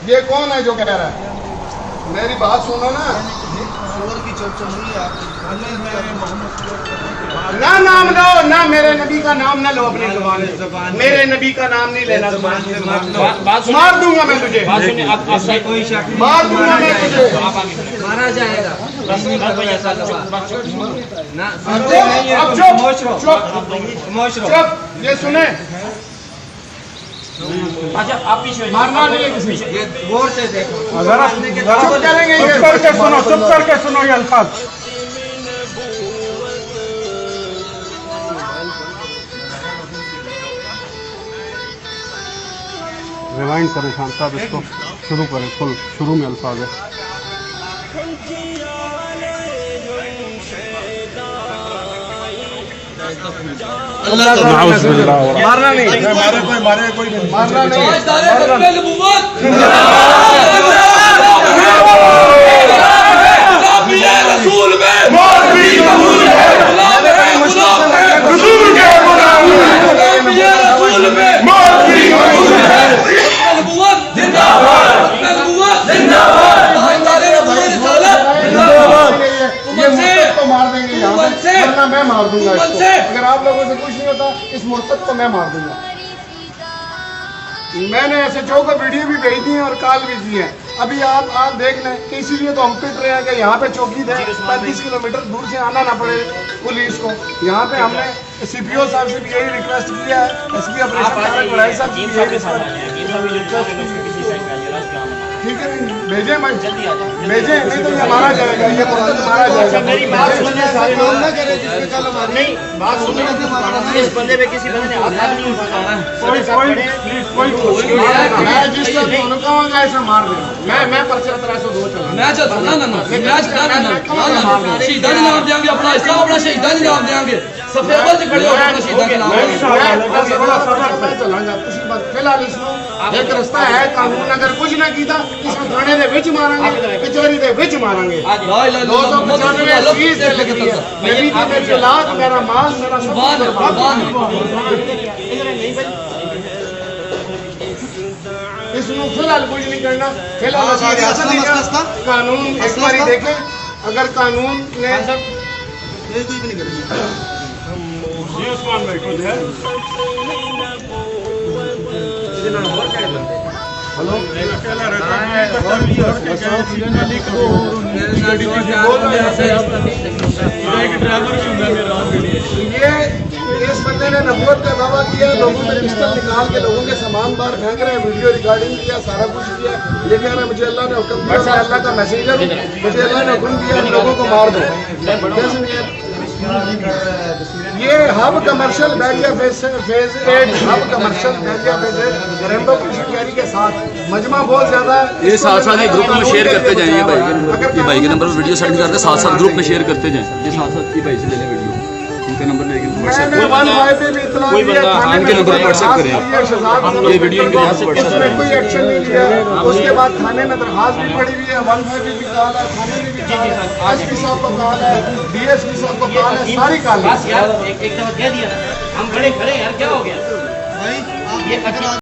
ये कौन है जो कह रहा है? मेरी बात सुनो ना। की चर्चा हुई है ना नाम लो, ना मेरे नबी का नाम ना लो अपनी जुबान में। मेरे नबी का नाम नहीं लेना जुबान से। मार दूंगा मैं तुझे, कोई शक नहीं, मार दूंगा मैं तुझे, मारा जाएगा। अब चुप, ये सुने, अच्छा आप पीछे मारना नहीं है किसी। ये गौर से देखो, चुप करेंगे, चुप करके सुनो ये अल्फाज। रिवाइंड करें खान साहब, इसको शुरू करें, फुल शुरू में अल्फाज है। मारना नहीं, मारना नहीं। वरना मैं मार दूंगा इसको। अगर आप लोगों से कुछ नहीं होता, इस मुर्तद को मैं मार दूंगा। मैंने ऐसे चौक वीडियो भी भेज दी है और कॉल भी की है। अभी आप देख लें कि इसीलिए तो हम पिट रहे हैं कि यहाँ पे चौकी थे, 35 किलोमीटर दूर से आना ना पड़े पुलिस को। यहाँ पे हमने CPO साहब से भी यही रिक्वेस्ट किया है, SP ऑपरेशन साहब की यही रिक्वेस्ट। ठीक है, भेजे मैं भेजे, नहीं तो ये मारा जाएगा, ये मारा जाएगा। मेरी बात सुनने सारे लोग ना करें, नहीं बात सुनने, इस बंदे पे किसी बंदे ने हाथ नहीं उठाना। मैं जिस तरह दोनों कहूँगा ऐसा मार देना। मैं पर्चा 302 चला मैच ना ना ना मैच शहीदा ने नाम देंगे, अपना इस्लाम अपना शहीदा ने नाम देंगे। सफेद से खड़े हो अपना शहीदा के नाम चलांगा। फिलहाल इसमें एक रास्ता है, कानून अगर कुछ ना कीता इसमें थाने दे विच मारांगे, कचहरी दे विच मारांगे। 295 फीस लगती है। मेरी औलाद, मेरा माल, मेरा इसमें फिलहाल कुछ नहीं करना। फिलहाल कानून एक बारी देखें, अगर कानून ने कुछ भी नहीं करेंगे। ये इस बंदे ने नबूवत का दावा किया, लोगों ने पिस्टल निकाल के लोगों के सामान बाहर फेंक रहे हैं, वीडियो रिकॉर्डिंग किया, सारा कुछ किया। ये कह रहा है मुझे अल्लाह ने हुक्म दिया, मैं अल्लाह का मैसेंजर हूं, मुझे अल्लाह ने हुक्म दिया लोगों को मार दो। ये hub commercial Bairiya phase 8, hub commercial Bairiya phase 8 Rambo की शिकारी के साथ मजमा बहुत ज्यादा है। ये साथ साथ ग्रुप में शेयर करते जाएं, ये भाई के नंबर पर वीडियो सेंड करते, साथ साथ ग्रुप में शेयर करते जाएं। ये साथ साथ ये भाई से ले लें वीडियो, उनका नंबर लेके व्हाट्सएप पे भी इतना इनके नंबर पर व्हाट्सएप करें आप, ये वीडियो इनके नंबर पर व्हाट्सएप करें। कोई एक्शन नहीं लिया। उसके बाद थाने में दरखास्त भी पड़ी हुई है, 150 भी कॉल है, थाने में भी कॉल है, SP साहब को कॉल है, DSP साहब को कॉल है, सारी कॉल है। एक दफा कह दिया हम खड़े खड़े यार, क्या हो गया?